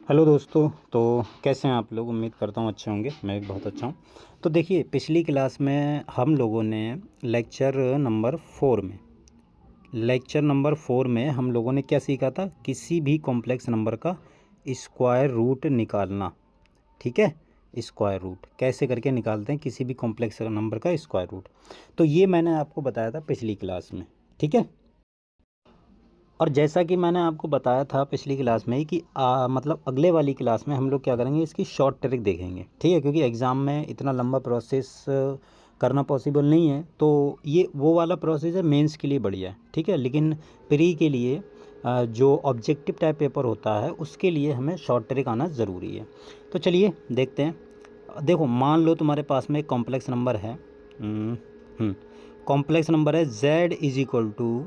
Hello दोस्तों। तो कैसे हैं आप लोग? उम्मीद करता हूँ अच्छे होंगे। मैं भी बहुत अच्छा हूँ। तो देखिए, पिछली क्लास में हम लोगों ने लेक्चर नंबर 4 में हम लोगों ने क्या सीखा था? किसी भी कॉम्प्लेक्स नंबर का स्क्वायर रूट निकालना। ठीक है, स्क्वायर रूट कैसे करके निकालते हैं किसी भी कॉम्प्लेक्स नंबर का स्क्वायर रूट। तो ये मैंने आपको बताया था पिछली क्लास में। ठीक है, और जैसा कि मैंने आपको बताया था पिछली क्लास में ही कि मतलब अगले वाली क्लास में हम लोग क्या करेंगे, इसकी शॉर्ट ट्रिक देखेंगे। ठीक है, क्योंकि एग्ज़ाम में इतना लंबा प्रोसेस करना पॉसिबल नहीं है। तो ये वो वाला प्रोसेस है, मेंस के लिए बढ़िया है। ठीक है, लेकिन प्री के लिए जो ऑब्जेक्टिव टाइप पेपर होता है उसके लिए हमें शॉर्ट ट्रिक आना ज़रूरी है। तो चलिए देखते हैं। देखो, मान लो तुम्हारे पास में एक कॉम्प्लेक्स नंबर है। कॉम्प्लेक्स नंबर है z is equal to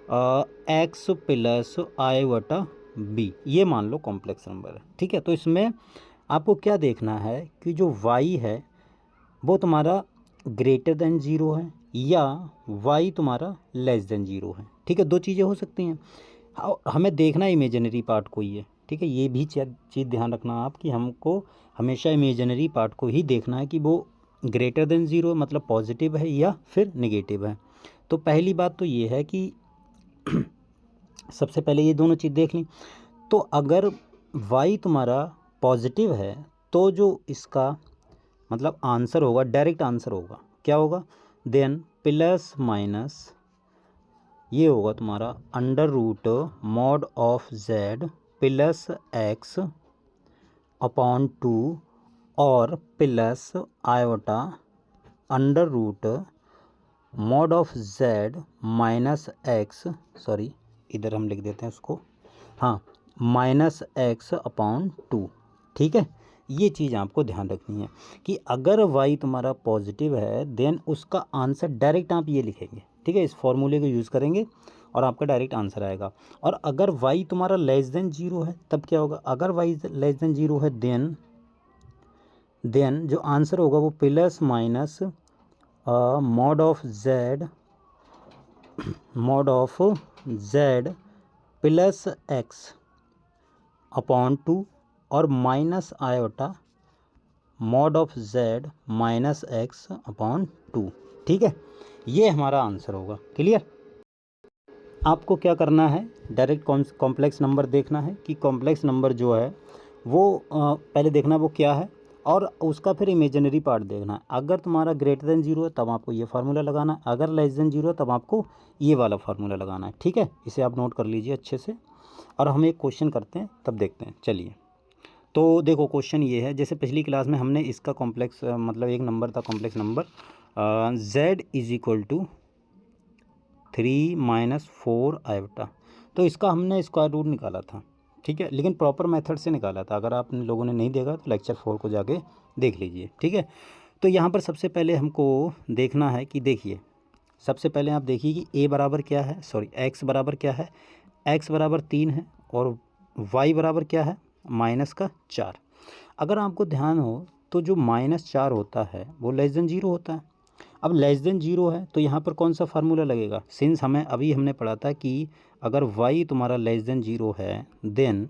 x plus iota b. ये मान लो कॉम्प्लेक्स नंबर है। ठीक है, तो इसमें आपको क्या देखना है कि जो y है वो तुम्हारा ग्रेटर देन ज़ीरो है या y तुम्हारा लेस देन ज़ीरो है। ठीक है, दो चीज़ें हो सकती हैं। हमें देखना इमेजिनरी पार्ट को ही है। ठीक है, ये भी चीज़ ध्यान रखना आप कि हमको हमेशा इमेजिनरी पार्ट को ही देखना है कि वो ग्रेटर देन ज़ीरो मतलब पॉजिटिव है या फिर नेगेटिव है। तो पहली बात तो ये है कि सबसे पहले ये दोनों चीज़ देख ली। तो अगर y तुम्हारा पॉजिटिव है तो जो इसका मतलब आंसर होगा, डायरेक्ट आंसर होगा, क्या होगा? देन प्लस माइनस ये होगा तुम्हारा under root mod of z plus x upon two और plus iota under root mod of z minus x, sorry इधर हम लिख देते हैं उसको, हाँ, माइनस एक्स अपॉन टू। ठीक है, ये चीज़ आपको ध्यान रखनी है कि अगर y तुम्हारा पॉजिटिव है देन उसका आंसर डायरेक्ट आप ये लिखेंगे। ठीक है, इस फॉर्मूले को यूज़ करेंगे और आपका डायरेक्ट आंसर आएगा। और अगर y तुम्हारा लेस देन ज़ीरो है तब क्या होगा? अगर y लेस देन ज़ीरो है देन जो आंसर होगा वो plus minus mod of z plus x upon two और minus iota mod of z minus x upon two. ठीक है, ये हमारा आंसर होगा। क्लियर? आपको क्या करना है, डायरेक्ट कॉम्प्लेक्स नंबर देखना है कि कॉम्प्लेक्स नंबर जो है वो पहले देखना वो क्या है और उसका फिर इमेजिनरी पार्ट देखना है। अगर तुम्हारा ग्रेटर देन ज़ीरो है तब आपको ये फार्मूला लगाना है, अगर लेस देन ज़ीरो है तब आपको ये वाला फार्मूला लगाना है। ठीक है, इसे आप नोट कर लीजिए अच्छे से और हम एक क्वेश्चन करते हैं तब देखते हैं। चलिए, तो देखो क्वेश्चन ये है, जैसे पिछली क्लास में हमने इसका कॉम्प्लेक्स मतलब एक नंबर था complex number z is equal to 3 - 4 iota. तो इसका हमने स्क्वायर रूट निकाला था। ठीक है, लेकिन प्रॉपर मेथड से निकाला था। अगर आप लोगों ने नहीं देखा तो लेक्चर 4 को जाके देख लीजिए। ठीक है, तो यहाँ पर सबसे पहले हमको देखना है कि देखिए, सबसे पहले आप देखिए कि a बराबर क्या है, सॉरी x बराबर क्या है। x बराबर 3 है और y बराबर क्या है? -4। अगर आपको ध्यान हो तो जो -4 होता है वो लेस देन ज़ीरो होता है। अब लेस देन ज़ीरो है तो यहाँ पर कौन सा फार्मूला लगेगा? सिंस हमने पढ़ा था कि अगर y तुम्हारा लेस देन ज़ीरो है देन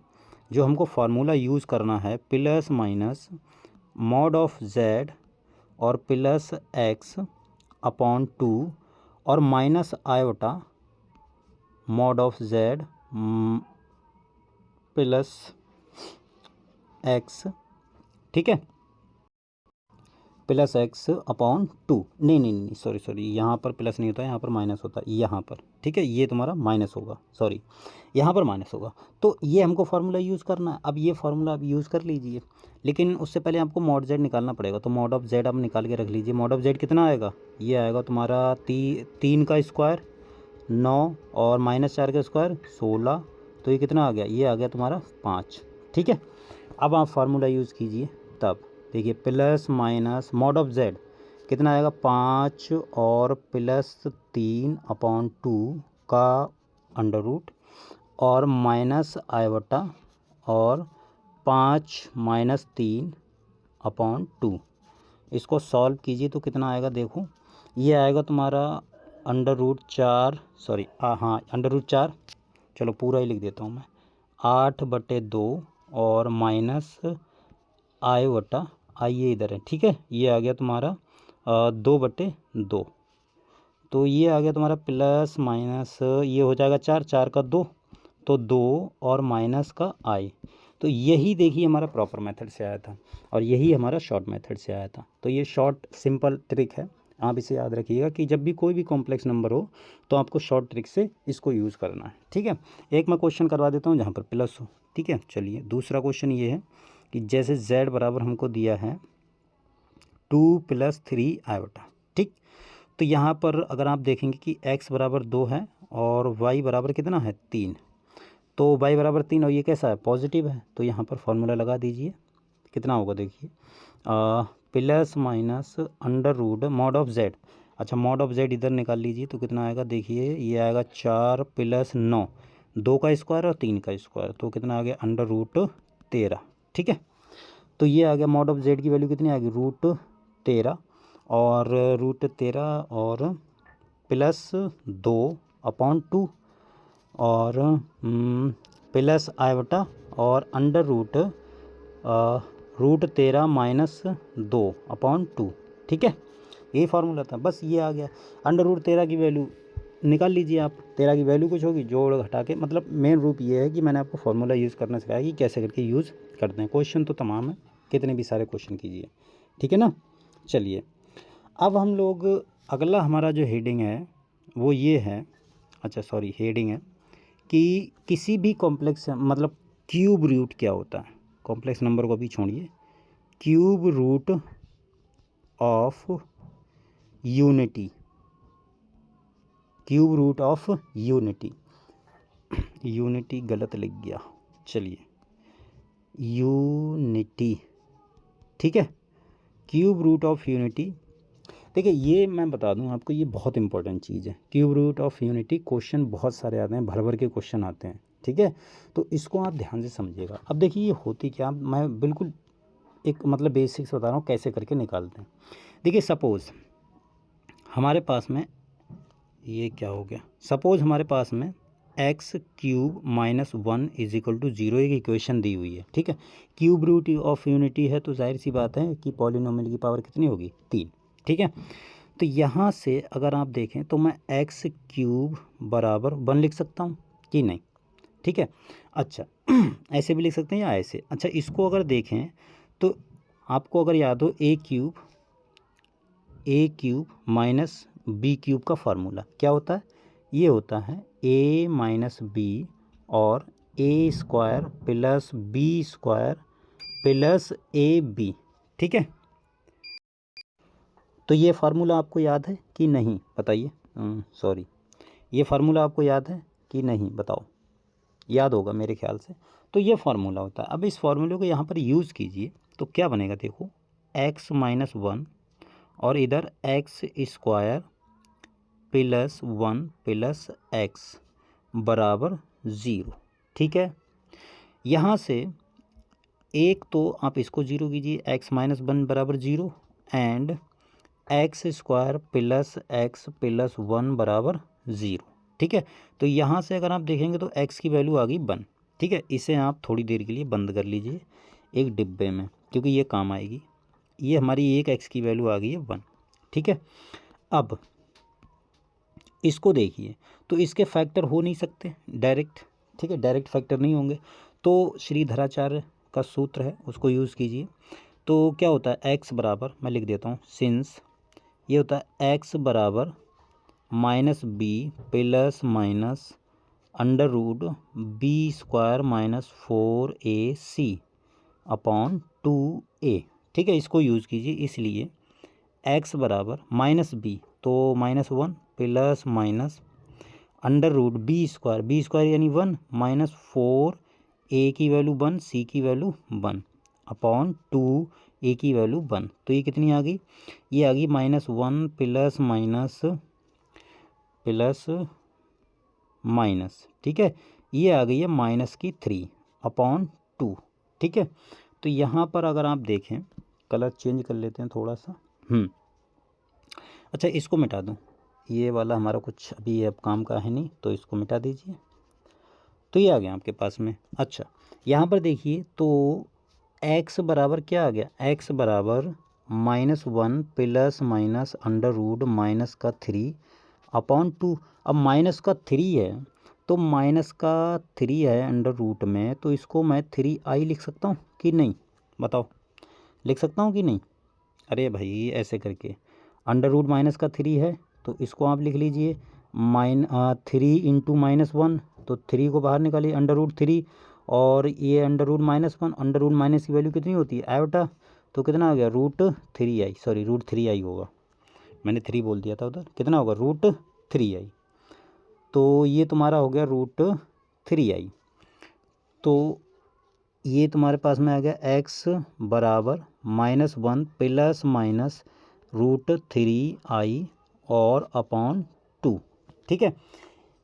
जो हमको फार्मूला यूज़ करना है plus minus mod of z और प्लस एक्स अपॉन टू और minus iota mod of z plus x. ठीक है, प्लस एक्स अपॉन टू, नहीं सॉरी यहाँ पर प्लस नहीं होता है, यहाँ पर माइनस होता है यहाँ पर। ठीक है, ये तुम्हारा माइनस होगा, सॉरी यहाँ पर माइनस होगा। तो ये हमको फार्मूला यूज़ करना है। अब ये फार्मूला आप यूज़ कर लीजिए, लेकिन उससे पहले आपको मॉड जेड निकालना पड़ेगा। तो मॉड ऑफ जेड आप निकाल के रख लीजिए। मॉड ऑफ जेड कितना आएगा? ये आएगा तुम्हारा 3 का स्क्वायर 9 और -4 का स्क्वायर 16। तो ये कितना आ गया? ये आ गया तुम्हारा 5। ठीक है, अब आप फार्मूला यूज़ कीजिए तब देखिए plus minus mod of Z कितना आएगा? 5 और प्लस 3 अपॉन टू का अंडर रूट और माइनस आयोटा और 5 - 3 अपॉन टू। इसको सॉल्व कीजिए तो कितना आएगा? देखो, ये आएगा तुम्हारा अंडर रूट 4, सॉरी हाँ अंडर रूट 4, चलो पूरा ही लिख देता हूँ मैं, 8/2 और माइनस आई बटा आई ये इधर है, ठीक है। ये आ गया तुम्हारा 2/2, तो ये आ गया तुम्हारा प्लस माइनस, ये हो जाएगा 4, 4 का 2, तो 2 और माइनस का आई। तो यही देखिए हमारा प्रॉपर मेथड से आया था और यही हमारा शॉर्ट मेथड से आया था। तो ये शॉर्ट सिंपल ट्रिक है, आप इसे याद रखिएगा कि जब भी कोई भी कॉम्प्लेक्स नंबर हो तो आपको शॉर्ट ट्रिक से इसको यूज़ करना है, ठीक है। एक मैं क्वेश्चन करवा देता हूँ जहाँ पर प्लस हो, ठीक है। चलिए दूसरा क्वेश्चन ये है कि जैसे z बराबर हमको दिया है 2 + 3 i बटा, ठीक। तो यहाँ पर अगर आप देखेंगे कि x बराबर 2 है और y बराबर कितना है 3, तो y बराबर 3 और ये कैसा है पॉजिटिव है, तो यहाँ पर फॉर्मूला लगा दीजिए। कितना होगा देखिए, plus minus under root mod of z। अच्छा मॉड ऑफ z इधर निकाल लीजिए तो कितना आएगा देखिए, ये आएगा 4 + 9, 2 का स्क्वायर और 3 का स्क्वायर, तो कितना आ गया अंडर रूट 13, ठीक है। तो ये आ गया मॉड ऑफ z की वैल्यू कितनी आ गई रूट 13 और रूट 13 और प्लस 2/2 और प्लस आई बटा और अंडर रूट रूट 13 माइनस 2/2, ठीक है। यही फार्मूला था, बस ये आ गया। अंडर रूट 13 की वैल्यू निकाल लीजिए आप, 13 की वैल्यू कुछ होगी जोड़ घटा के, मतलब मेन रूप ये है कि मैंने आपको फार्मूला यूज़ करना सिखाया कि कैसे करके यूज़ करते हैं। क्वेश्चन तो तमाम है, कितने भी सारे क्वेश्चन कीजिए, ठीक है ना। चलिए अब हम लोग अगला हमारा जो हेडिंग है वो ये है, अच्छा सॉरी हेडिंग है कि किसी भी कॉम्प्लेक्स मतलब क्यूब रूट क्या होता है, कॉम्प्लेक्स नंबर को भी छोड़िए, cube root of unity, cube root of unity, unity गलत लिख गया, चलिए यूनिटी, ठीक है। क्यूब रूट ऑफ यूनिटी, देखिए ये मैं बता दूं आपको, ये बहुत इंपॉर्टेंट चीज़ है। Cube root of unity question बहुत सारे आते हैं, भर भर के क्वेश्चन आते हैं, ठीक है। तो इसको आप ध्यान से समझिएगा। अब देखिए ये होती क्या, मैं बिल्कुल एक मतलब बेसिक्स बता रहा हूँ कैसे करके निकालते हैं। देखिए सपोज़ हमारे पास में ये क्या हो गया, सपोज़ हमारे पास में x³ - 1 = 0 एक इक्वेशन दी हुई है, ठीक है। क्यूब रूट ऑफ यूनिटी है तो जाहिर सी बात है कि पॉलिनोमियल की पावर कितनी होगी 3, ठीक है। तो यहाँ से अगर आप देखें तो मैं x³ बराबर 1 लिख सकता हूँ कि नहीं, ठीक है। अच्छा ऐसे भी लिख सकते हैं या ऐसे। अच्छा इसको अगर देखें तो आपको अगर याद हो a³ - b³ का फार्मूला क्या होता है, ये होता है a - b और a² + b² + ab, ठीक है। तो ये फार्मूला आपको याद है कि नहीं बताइए, सॉरी ये फार्मूला आपको याद है कि नहीं बताओ, याद होगा मेरे ख्याल से। तो ये फार्मूला होता है। अब इस फार्मूले को यहाँ पर यूज़ कीजिए तो क्या बनेगा देखो, x - 1 और इधर x² + 1 + x बराबर 0, ठीक है। यहाँ से एक तो आप इसको 0 कीजिए, x - 1 बराबर 0 एंड x² + x + 1 बराबर 0, ठीक है। तो यहाँ से अगर आप देखेंगे तो x की वैल्यू आ गई 1, ठीक है। इसे आप थोड़ी देर के लिए बंद कर लीजिए एक डिब्बे में क्योंकि ये काम आएगी। ये हमारी एक x की वैल्यू आ गई है 1, ठीक है। अब इसको देखिए तो इसके फैक्टर हो नहीं सकते डायरेक्ट, ठीक है, डायरेक्ट फैक्टर नहीं होंगे। तो श्रीधराचार्य का सूत्र है उसको यूज़ कीजिए। तो क्या होता है x बराबर, मैं लिख देता हूँ सिंस, ये होता है x बराबर -b + under root b² - 4ac/2a, ठीक है। इसको यूज़ कीजिए, इसलिए x बराबर -b तो -1 + अंडर रूट b² यानी 1 - 4a की वैल्यू 1 c की वैल्यू 1/2a की वैल्यू 1, तो ये कितनी आ गई, ये आ गई -1 +, ठीक है। ये आ गई है -3/2, ठीक है। तो यहाँ पर अगर आप देखें, कलर चेंज कर लेते हैं थोड़ा सा, अच्छा इसको मिटा दूँ, ये वाला हमारा कुछ अभी अब काम का है नहीं तो इसको मिटा दीजिए। तो ये आ गया आपके पास में। अच्छा यहाँ पर देखिए तो x बराबर क्या आ गया, x बराबर -1 plus minus under root minus का 3 अपॉन 2। अब माइनस का 3 है तो माइनस का 3 है अंडर रूट में, तो इसको मैं 3i लिख सकता हूँ कि नहीं, बताओ लिख सकता हूँ कि नहीं। अरे भाई ऐसे करके अंडर रूट माइनस का 3 है तो इसको आप लिख लीजिए 3 इंटू -1, तो 3 को बाहर निकालिए अंडर रूट 3, और ये under root -1, under root minus की वैल्यू कितनी होती है आई बेटा, तो कितना आ गया √3i, सॉरी √3i होगा, मैंने 3 बोल दिया था उधर, कितना होगा √3i, तो ये तुम्हारा हो गया √3i। तो ये तुम्हारे पास में आ गया x बराबर -1 प्लस माइनस √3i और अपॉन 2, ठीक है।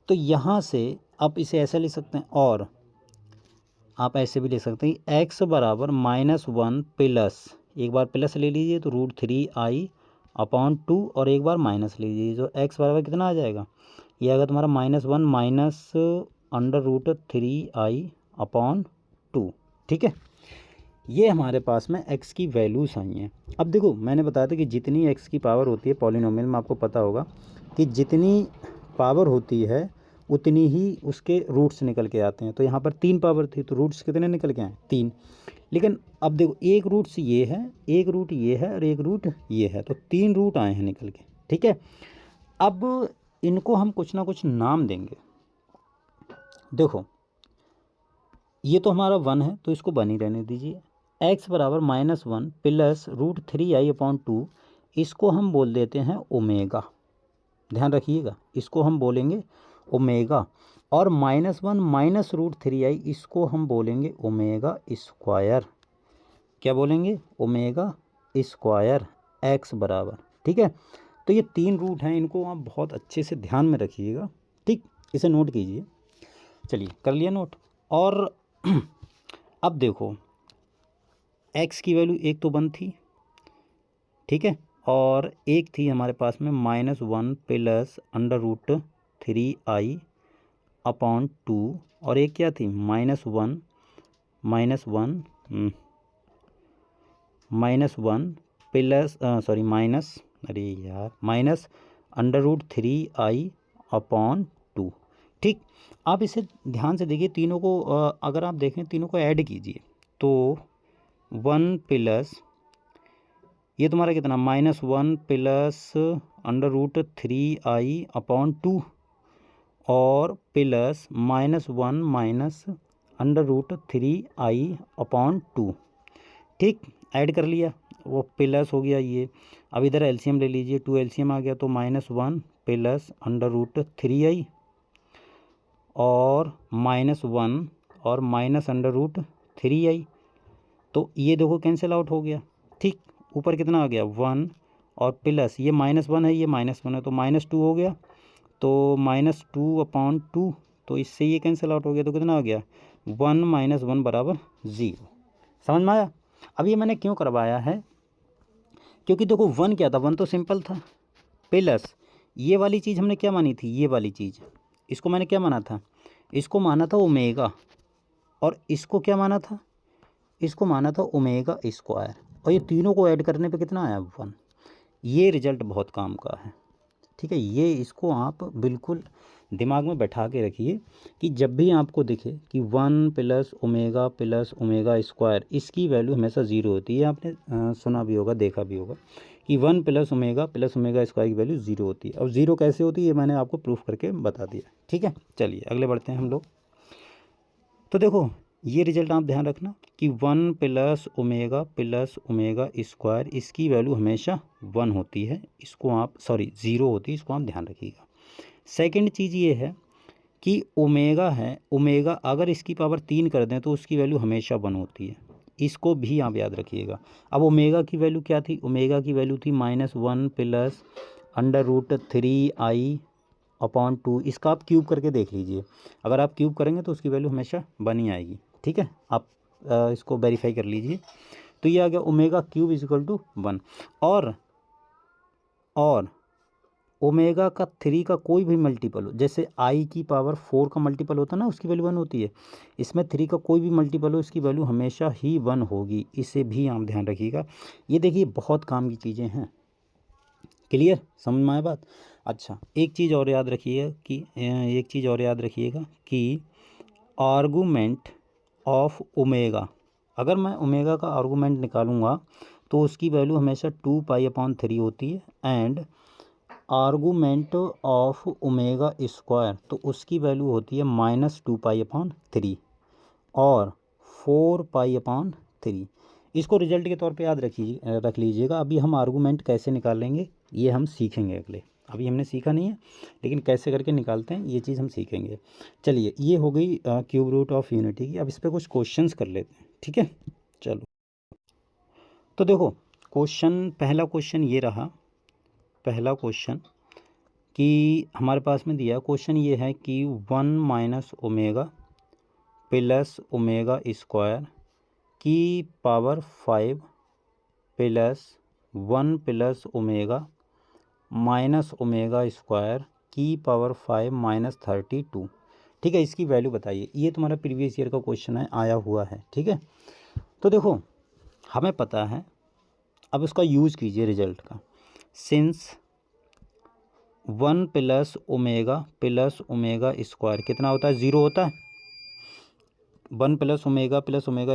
तो यहाँ से आप इसे ऐसा लिख सकते हैं, और आप ऐसे भी लिख सकते हैं x बराबर -1 प्लस, एक बार प्लस ले लीजिए तो √3i अपॉन 2, और एक बार माइनस ले लीजिए तो x बराबर कितना आ जाएगा, ये आएगा तुम्हारा -1 minus under root 3i upon 2, ठीक है। ये हमारे पास में x की वैल्यूज़ आई हैं। अब देखो मैंने बताया था कि जितनी x की पावर होती है पॉलिनोमियल में, आपको पता होगा कि जितनी पावर होती है उतनी ही उसके रूट्स निकल के आते हैं। तो यहाँ पर 3 पावर थी तो रूट्स कितने निकल के आए, 3। लेकिन अब देखो एक रूट्स ये है, एक रूट ये है और एक रूट ये है, तो 3 रूट आए हैं निकल के, ठीक है। अब इनको हम कुछ ना कुछ नाम देंगे। देखो ये तो हमारा 1 है तो इसको 1 ही रहने दीजिए। x बराबर -1 प्लस √3i अपॉन 2, इसको हम बोल देते हैं ओमेगा, ध्यान रखिएगा इसको हम बोलेंगे ओमेगा, और -1 माइनस √3i इसको हम बोलेंगे ओमेगा स्क्वायर, क्या बोलेंगे, ओमेगा स्क्वायर x बराबर, ठीक है। तो ये 3 रूट हैं, इनको आप बहुत अच्छे से ध्यान में रखिएगा, ठीक, इसे नोट कीजिए। चलिए कर लिया नोट। और अब देखो x की वैल्यू एक तो 1 थी, ठीक है, और एक थी हमारे पास में -1 plus under root 3i upon 2, और एक क्या थी -1 प्लस सॉरी माइनस, अरे यार minus under root 3i upon 2, ठीक। आप इसे ध्यान से देखिए, तीनों को अगर आप देखें तीनों को ऐड कीजिए तो 1 प्लस ये तुम्हारा कितना -1 plus under root 3i upon 2, और plus -1 minus under root 3i upon 2, ठीक, ऐड कर लिया, वो प्लस हो गया ये। अब इधर एलसीएम ले लीजिए, 2 एलसीएम आ गया तो -1 प्लस अंडर रूट 3i और -1 और माइनस अंडर रूट 3i, तो ये देखो कैंसिल आउट हो गया, ठीक। ऊपर कितना आ गया 1 और प्लस ये -1 है, ये -1 है तो -2 हो गया, तो -2 अपॉन 2, तो इससे ये कैंसिल आउट हो गया, तो कितना आ गया 1 - 1 बराबर 0। समझ में आया। अब ये मैंने क्यों करवाया है, क्योंकि देखो 1 क्या था, 1 तो सिंपल था, प्लस ये वाली चीज़ हमने क्या मानी थी, ये वाली चीज़, इसको मैंने क्या माना था, इसको माना था ओमेगा, और इसको क्या माना था, इसको माना था ओमेगा स्क्वायर, और ये तीनों को ऐड करने पे कितना आया 1। ये रिजल्ट बहुत काम का है, ठीक है। ये इसको आप बिल्कुल दिमाग में बैठा के रखिए कि जब भी आपको दिखे कि 1 प्लस ओमेगा स्क्वायर, इसकी वैल्यू हमेशा 0 होती है। आपने सुना भी होगा, देखा भी होगा कि 1 प्लस ओमेगा स्क्वायर की वैल्यू 0 होती है। अब 0 कैसे होती है ये मैंने आपको प्रूफ करके बता दिया, ठीक है। चलिए अगले बढ़ते हैं हम लोग। तो देखो ये रिजल्ट आप ध्यान रखना कि 1 प्लस ओमेगा स्क्वायर, इसकी वैल्यू हमेशा 1 होती है, इसको आप 0 होती है, इसको आप ध्यान रखिएगा। सेकंड चीज़ ये है कि ओमेगा है, ओमेगा अगर इसकी पावर 3 कर दें तो उसकी वैल्यू हमेशा 1 होती है, इसको भी आप याद रखिएगा। अब ओमेगा की वैल्यू क्या थी, ओमेगा की वैल्यू थी -1 plus under root 3i upon 2, इसका आप क्यूब करके देख लीजिए, अगर आप क्यूब करेंगे तो उसकी वैल्यू हमेशा 1 ही आएगी, ठीक है। आप इसको वेरीफाई कर लीजिए। तो ये आ गया ओमेगा क्यूब = 1, और ओमेगा का 3 का कोई भी मल्टीपल हो, जैसे आई की पावर 4 का मल्टीपल होता है ना, उसकी वैल्यू 1 होती है। इसमें 3 का कोई भी मल्टीपल हो, इसकी वैल्यू हमेशा ही 1 होगी। इसे भी आप ध्यान रखिएगा। ये देखिए बहुत काम की चीज़ें हैं। क्लियर, समझ में आया बात। अच्छा, एक चीज़ और याद रखिएगा कि आर्गूमेंट ऑफ ओमेगा, अगर मैं ओमेगा का आर्गूमेंट निकालूंगा तो उसकी वैल्यू हमेशा 2π/3 होती है। And argument of omega square, तो उसकी वैल्यू होती है -2π/3 और 4π/3। इसको रिजल्ट के तौर पे याद रख लीजिएगा। अभी हम आर्गूमेंट कैसे निकालेंगे ये हम सीखेंगे अगले, अभी हमने सीखा नहीं है, लेकिन कैसे करके निकालते हैं ये चीज़ हम सीखेंगे। चलिए, ये हो गई क्यूब रूट ऑफ यूनिटी की। अब इस पर कुछ क्वेश्चंस कर लेते हैं, ठीक है। चलो, तो देखो पहला क्वेश्चन ये रहा। पहला क्वेश्चन कि हमारे पास में दिया क्वेश्चन ये है कि 1 - ओमेगा प्लस ओमेगा स्क्वायर की power 5 plus 1 plus omega minus omega square की पावर 5 - 32, ठीक है, इसकी वैल्यू बताइए। ये तुम्हारा प्रीवियस ईयर का क्वेश्चन है, आया हुआ है, ठीक है। तो देखो हमें पता है, अब इसका यूज़ कीजिए रिजल्ट का। सिंस 1 प्लस ओमेगा स्क्वायर कितना होता है, 0 होता है। 1 प्लस ओमेगा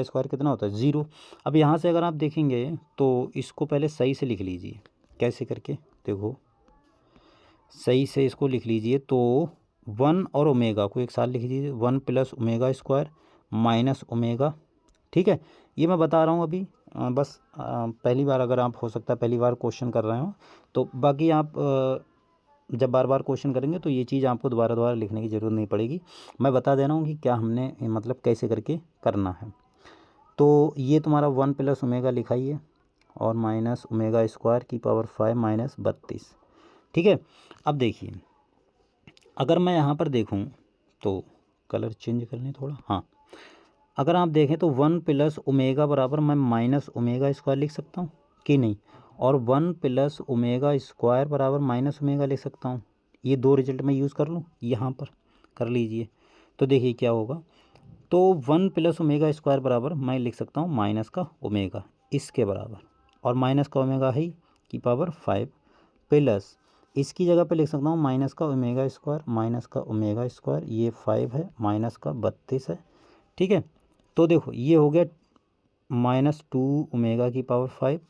स्क्वायर कितना होता है, 0। अब यहाँ से अगर आप देखेंगे तो इसको पहले सही से लिख लीजिए। कैसे करके, देखो सही से इसको लिख लीजिए। तो 1 और ओमेगा को एक साथ लिख लीजिए, 1 plus omega square minus omega, ठीक है। ये मैं बता रहा हूँ अभी, बस पहली बार अगर आप हो सकता है पहली बार क्वेश्चन कर रहे हो, तो बाकी आप जब बार बार क्वेश्चन करेंगे तो ये चीज़ आपको दोबारा लिखने की ज़रूरत नहीं पड़ेगी। मैं बता दे रहा हूँ कि क्या हमने मतलब कैसे करके करना है। तो ये तुम्हारा 1 प्लस ओमेगा लिखा ही है और माइनस ओमेगा स्क्वायर की पावर 5 माइनस 32, ठीक है। अब देखिए, अगर मैं यहाँ पर देखूँ तो कलर चेंज कर लें थोड़ा, हाँ। अगर आप देखें तो 1 प्लस ओमेगा बराबर मैं माइनस ओमेगा स्क्वायर लिख सकता हूँ कि नहीं, और 1 प्लस ओमेगा स्क्वायर बराबर माइनस ओमेगा लिख सकता हूँ। ये दो रिजल्ट मैं यूज़ कर लूँ, यहाँ पर कर लीजिए। तो देखिए क्या होगा, तो 1 प्लस ओमेगा स्क्वायर बराबर मैं लिख सकता हूँ माइनस का ओमेगा, इसके बराबर, और माइनस का ओमेगा है की पावर 5 प्लस इसकी जगह पे लिख सकता हूँ माइनस का ओमेगा स्क्वायर, ये 5 है, माइनस का 32 है, ठीक है। तो देखो ये हो गया -2 ओमेगा की पावर 5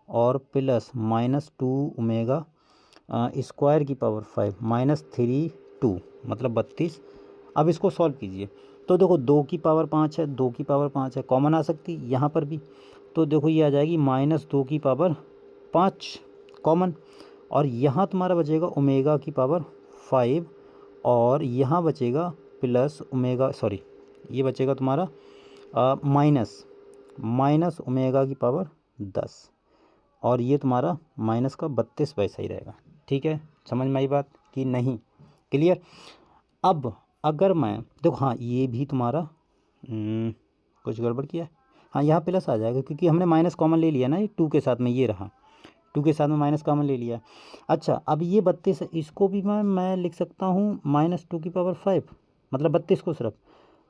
और प्लस -2 ओमेगा स्क्वायर की पावर 5 -3 2 मतलब 32। अब इसको सॉल्व कीजिए तो देखो 2 की पावर 5 है, 2 की पावर 5 है, कॉमन आ सकती यहाँ पर भी। तो देखो ये आ जाएगी -2 की पावर 5 कॉमन, और यहाँ तुम्हारा बचेगा ओमेगा की पावर 5 और यहाँ बचेगा प्लस ओमेगा, सॉरी ये बचेगा तुम्हारा माइनस ओमेगा की पावर 10, और ये तुम्हारा माइनस का 32 वैसा ही रहेगा, ठीक है। समझ में आई बात कि नहीं, क्लियर। अब अगर मैं देखो, हाँ ये भी तुम्हारा कुछ गड़बड़ किया है, हाँ यहाँ प्लस आ जाएगा क्योंकि हमने माइनस कॉमन ले लिया ना, ये 2 के साथ में, ये रहा 2 के साथ में माइनस कॉमन ले लिया। अच्छा, अब ये 32 है, इसको भी मैं लिख सकता हूँ -2 की पावर 5 मतलब 32 को सिर्फ।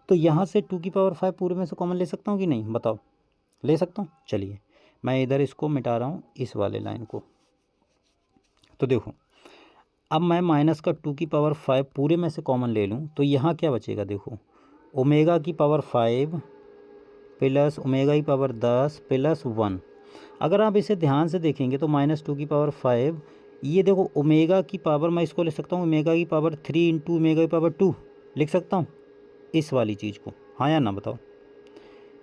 तो यहाँ से 2 की पावर 5 पूरे में से कॉमन ले सकता हूँ कि नहीं, बताओ, ले सकता हूँ। चलिए मैं इधर इसको मिटा रहा हूँ, इस वाले लाइन को। तो देखो अब मैं माइनस का 2 की पावर 5 पूरे में से कॉमन ले लूँ तो यहाँ क्या बचेगा, देखो ओमेगा की पावर 5 प्लस ओमेगा की पावर 10 प्लस 1। अगर आप इसे ध्यान से देखेंगे तो -2 की पावर 5, ये देखो ओमेगा की पावर मैं इसको लिख सकता हूँ ओमेगा की पावर 3 इंटू ओमेगा की पावर 2 लिख सकता हूँ इस वाली चीज़ को, हाँ या ना बताओ,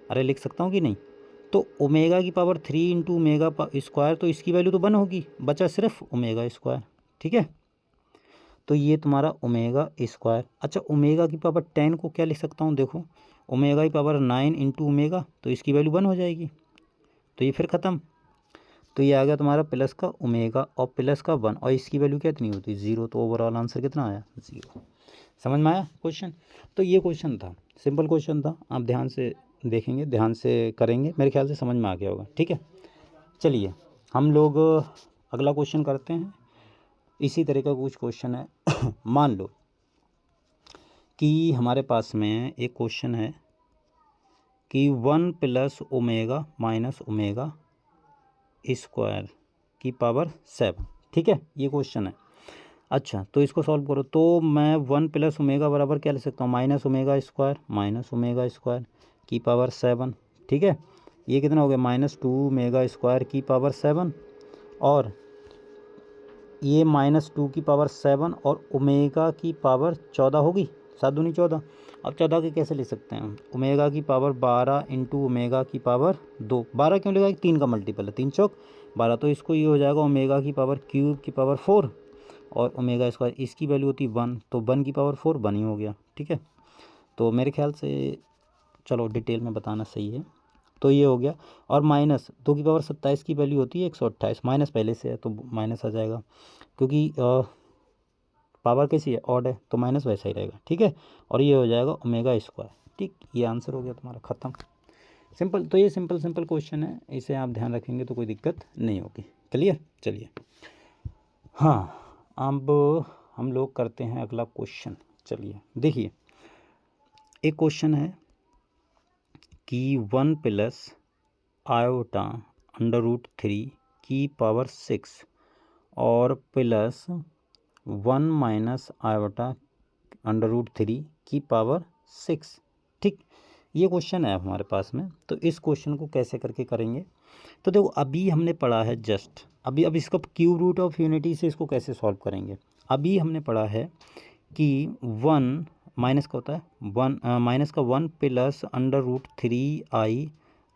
अरे लिख सकता हूँ कि नहीं। तो ओमेगा की पावर 3 इंटू ओमेगा स्क्वायर, तो इसकी वैल्यू तो 1 होगी, बचा सिर्फ ओमेगा स्क्वायर, ठीक है। तो ये तुम्हारा ओमेगा स्क्वायर। अच्छा, ओमेगा की पावर 10 को क्या लिख सकता हूँ, देखो ओमेगा की पावर 9 इंटू ओमेगा, तो इसकी वैल्यू 1 हो जाएगी, तो ये फिर ख़त्म। तो ये आ गया तुम्हारा प्लस का ओमेगा और प्लस का 1, और इसकी वैल्यू कितनी होती है, 0। तो ओवरऑल आंसर कितना आया, 0। समझ में आया क्वेश्चन। तो ये क्वेश्चन था, सिंपल क्वेश्चन था, आप ध्यान से देखेंगे, ध्यान से करेंगे, मेरे ख्याल से समझ में आ गया होगा, ठीक है। चलिए हम लोग अगला क्वेश्चन करते हैं। इसी तरह का कुछ क्वेश्चन है मान लो कि हमारे पास में एक क्वेश्चन है कि 1 plus omega minus omega square की पावर 7, ठीक है, ये क्वेश्चन है। अच्छा, तो इसको सॉल्व करो। तो मैं 1 प्लस ओमेगा बराबर क्या ले सकता हूँ, माइनस ओमेगा स्क्वायर की पावर 7, ठीक है। ये कितना हो गया, -2 ओमेगा स्क्वायर की पावर 7, और ये -2 की पावर 7 और ओमेगा की पावर 14 होगी, 7 दूनी 14। अब 14 के कैसे ले सकते हैं, ओमेगा की पावर 12 इंटू ओमेगा की पावर 2। 12 क्यों लेगा, 3 का मल्टीपल है, 3 चौक 12, तो इसको ये हो जाएगा ओमेगा की पावर क्यूब की पावर 4, और ओमेगा स्क्वायर इसकी वैल्यू होती है 1, तो 1 की पावर 4 1 ही हो गया, ठीक है। तो मेरे ख्याल से चलो डिटेल में बताना सही है। तो ये हो गया, और -2 की पावर 27 की वैल्यू होती है 128, माइनस पहले से है तो माइनस आ जाएगा, क्योंकि पावर कैसी है, ऑड है, तो माइनस वैसा ही रहेगा, ठीक है। और ये हो जाएगा ओमेगा स्क्वायर, ठीक। ये आंसर हो गया तुम्हारा, ख़त्म, सिंपल। तो ये सिंपल क्वेश्चन है, इसे आप ध्यान रखेंगे तो कोई दिक्कत नहीं होगी। क्लियर, चलिए। हाँ, अब हम लोग करते हैं अगला क्वेश्चन। चलिए देखिए, एक क्वेश्चन है कि 1 प्लस आयोटा √3 की पावर 6 और प्लस 1 माइनस आयोटा √3 की पावर 6, ठीक। ये क्वेश्चन है हमारे पास में। तो इस क्वेश्चन को कैसे करके करेंगे, तो देखो अभी हमने पढ़ा है जस्ट अभी, अब इसको क्यूब रूट ऑफ यूनिटी से इसको कैसे सॉल्व करेंगे। अभी हमने पढ़ा है कि 1 माइनस का होता है 1 माइनस का 1 प्लस √3i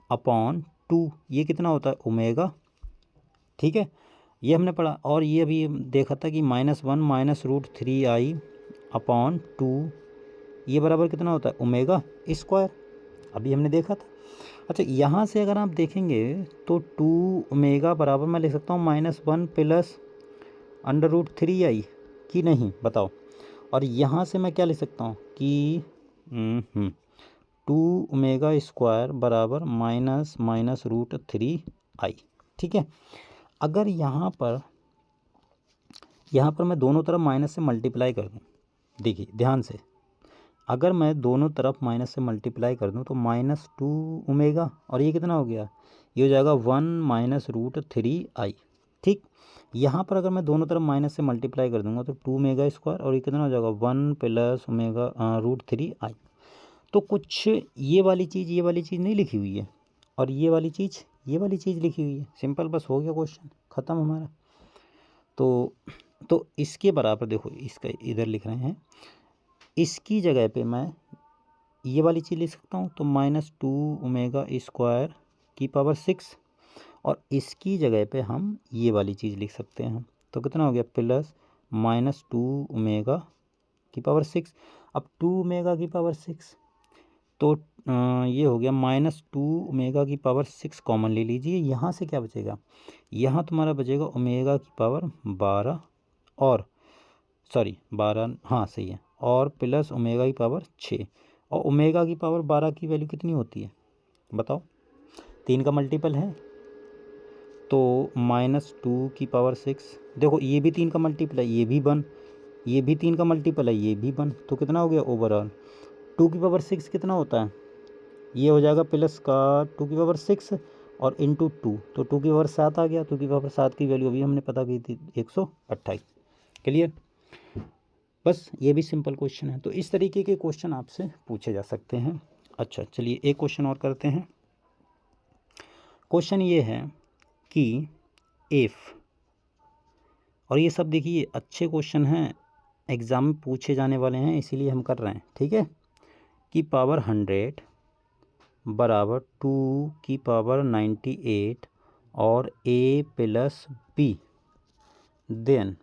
अपॉन 2, ये कितना होता है, ओमेगा, ठीक है, ये हमने पढ़ा। और ये अभी देखा था कि -1 माइनस √3i अपॉन 2, ये बराबर कितना होता है, ओमेगा स्क्वायर, अभी हमने देखा था। अच्छा, यहाँ से अगर आप देखेंगे तो 2 ओमेगा बराबर मैं लिख सकता हूँ -1 प्लस √3i, कि नहीं बताओ। और यहाँ से मैं क्या लिख सकता हूँ कि 2 ओमेगा स्क्वायर बराबर -√3i, ठीक है। अगर यहाँ पर मैं दोनों तरफ माइनस से मल्टीप्लाई कर दूँ, देखिए ध्यान से, अगर मैं दोनों तरफ माइनस से मल्टीप्लाई कर दूँ तो -2 ओमेगा, और ये कितना हो गया, ये हो जाएगा 1 -√3i, ठीक। यहाँ पर अगर मैं दोनों तरफ माइनस से मल्टीप्लाई कर दूंगा तो 2 ओमेगा स्क्वायर, और ये कितना हो जाएगा 1 प्लस ओमेगा √3i। तो कुछ ये वाली चीज़ नहीं लिखी हुई है, और ये वाली चीज़ लिखी हुई है, सिंपल, बस हो गया क्वेश्चन ख़त्म हमारा। तो इसके बराबर देखो, इसका इधर लिख रहे हैं, इसकी जगह पे मैं ये वाली चीज़ लिख सकता हूँ, तो -2 ओमेगा स्क्वायर की पावर 6, और इसकी जगह पे हम ये वाली चीज़ लिख सकते हैं, तो कितना हो गया, प्लस -2 ओमेगा की पावर 6। अब 2 ओमेगा की पावर 6, तो ये हो गया -2 ओमेगा की पावर 6 कॉमन ले लीजिए, यहाँ से क्या बचेगा, यहाँ तुम्हारा बचेगा ओमेगा की पावर 12, और सॉरी 12, हाँ सही है, और प्लस ओमेगा की पावर 6, और ओमेगा की पावर 12 की वैल्यू कितनी होती है बताओ, 3 का मल्टीपल है, तो -2 की पावर 6, देखो ये भी 3 का मल्टीपल है, ये भी 1, ये भी 3 का मल्टीपल है, ये भी 1, तो कितना हो गया ओवरऑल 2 की पावर 6 कितना होता है, ये हो जाएगा प्लस का 2 की पावर 6 और इंटू 2, तो 2 की पावर 7 आ गया। 2 की पावर 7 की वैल्यू अभी हमने पता की थी 128। क्लियर, बस ये भी सिंपल क्वेश्चन है। तो इस तरीके के क्वेश्चन आपसे पूछे जा सकते हैं। अच्छा चलिए एक क्वेश्चन और करते हैं। क्वेश्चन ये है कि इफ़, और ये सब देखिए अच्छे क्वेश्चन हैं, एग्ज़ाम में पूछे जाने वाले हैं, इसीलिए हम कर रहे हैं, ठीक है, कि पावर 100 बराबर 2 की पावर 98 और a plus B, then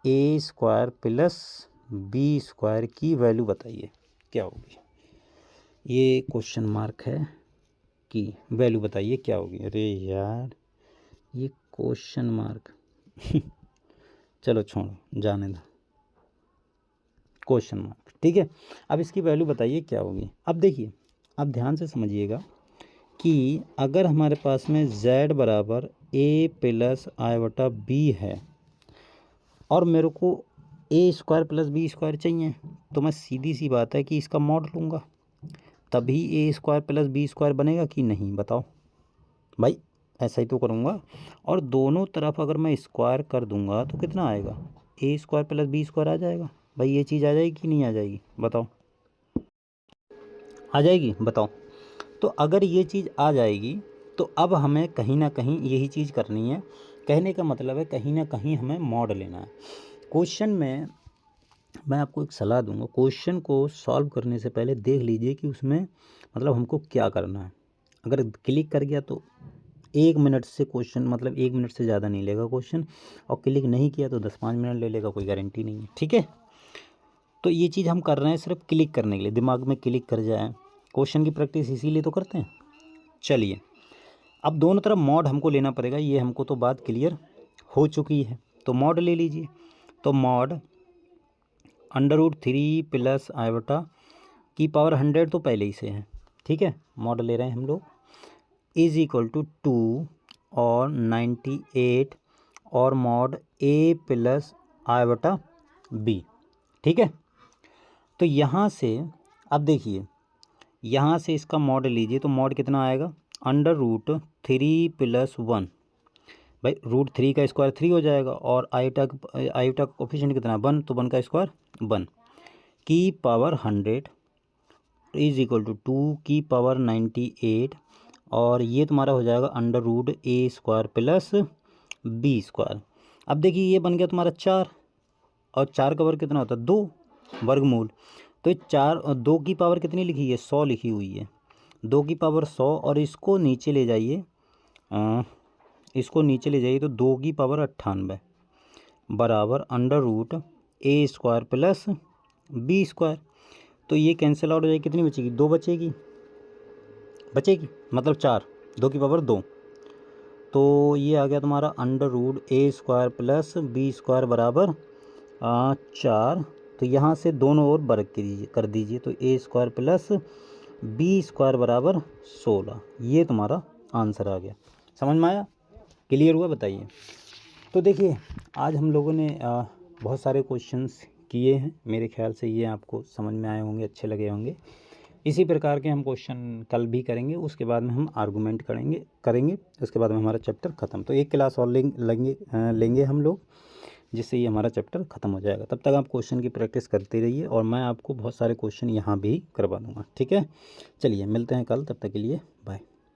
a square plus B square की वैल्यू बताइए क्या होगी। ये क्वेश्चन मार्क है कि वैल्यू बताइए क्या होगी। अरे यार ये क्वेश्चन मार्क चलो छोड़ो, जाने दो, क्वेश्चन मार्क, ठीक है। अब इसकी वैल्यू बताइए क्या होगी। अब देखिए, अब ध्यान से समझिएगा कि अगर हमारे पास में z बराबर a प्लस i बटा b है, और मेरे को ए स्क्वायर प्लस बी स्क्वायर चाहिए, तो मैं सीधी सी बात है कि इसका मॉड लूँगा, तभी ए स्क्वायर प्लस बी स्क्वायर बनेगा कि नहीं, बताओ भाई। ऐसा ही तो करूँगा। और दोनों तरफ अगर मैं स्क्वायर कर दूँगा तो कितना आएगा, ए स्क्वायर प्लस बी स्क्वायर आ जाएगा। भाई ये चीज़ आ जाएगी कि नहीं आ जाएगी, बताओ, आ जाएगी, बताओ। तो अगर ये चीज़ आ जाएगी तो अब हमें कहीं ना कहीं यही चीज़ करनी है। कहने का मतलब है कहीं ना कहीं हमें मॉड लेना है। क्वेश्चन में मैं आपको एक सलाह दूंगा, क्वेश्चन को सॉल्व करने से पहले देख लीजिए कि उसमें मतलब हमको क्या करना है। अगर क्लिक कर गया तो 1 मिनट से क्वेश्चन, मतलब 1 मिनट से ज़्यादा नहीं लेगा क्वेश्चन, और क्लिक नहीं किया तो 10-5 मिनट ले लेगा, कोई गारंटी नहीं है, ठीक है। तो ये चीज़ हम कर रहे हैं सिर्फ क्लिक करने के लिए, दिमाग में क्लिक कर जाए। क्वेश्चन की प्रैक्टिस इसीलिए तो करते हैं। चलिए, अब दोनों तरफ मॉड हमको लेना पड़ेगा, ये हमको तो बात क्लियर हो चुकी है। तो मॉड ले लीजिए। तो मॉड √3 प्लस आयोटा की पावर 100 तो पहले ही से है, ठीक है। मॉड ले रहे हैं हम लोग, इज इक्वल टू 2 और 98 और मॉड ए प्लस आयोटा बी, ठीक है। तो यहाँ से अब देखिए, यहाँ से इसका मॉड लीजिए तो मॉड कितना आएगा, √3 + 1। भाई √3 का स्क्वायर 3 हो जाएगा, और आयोटा का कोफिशिएंट कितना है 1, तो 1 का स्क्वायर 1 की पावर 100 इज इक्वल टू 2 की पावर 98, और ये तुम्हारा हो जाएगा √A² प्लस B²। अब देखिए ये बन गया तुम्हारा 4, और 4 का वर्ग कितना होता है 2 वर्गमूल। तो 4 और 2 की पावर कितनी लिखी है 100 लिखी हुई है, 2 की पावर 100, और इसको नीचे ले जाइए, इसको नीचे ले जाइए तो 2 की पावर 98 बराबर √A² प्लस B²। तो ये कैंसिल आउट हो जाएगी, कितनी बचेगी 2 बचेगी, मतलब 4, 2 की पावर 2। तो ये आ गया तुम्हारा √A² प्लस B² बराबर 4। तो यहाँ से दोनों ओर वर्ग कर दीजिए, तो A² प्लस B² बराबर 16। ये तुम्हारा आंसर आ गया। समझ में आया, क्लियर हुआ, बताइए। तो देखिए आज हम लोगों ने बहुत सारे क्वेश्चंस किए हैं, मेरे ख्याल से ये आपको समझ में आए होंगे, अच्छे लगे होंगे। इसी प्रकार के हम क्वेश्चन कल भी करेंगे, उसके बाद में हम आर्गूमेंट करेंगे, उसके बाद में हमारा चैप्टर ख़त्म। तो एक क्लास और लेंगे हम लोग, जिससे ये हमारा चैप्टर ख़त्म हो जाएगा। तब तक आप क्वेश्चन की प्रैक्टिस करते रहिए, और मैं आपको बहुत सारे क्वेश्चन यहाँ भी करवा दूँगा, ठीक है। चलिए मिलते हैं कल, तब तक के लिए बाय।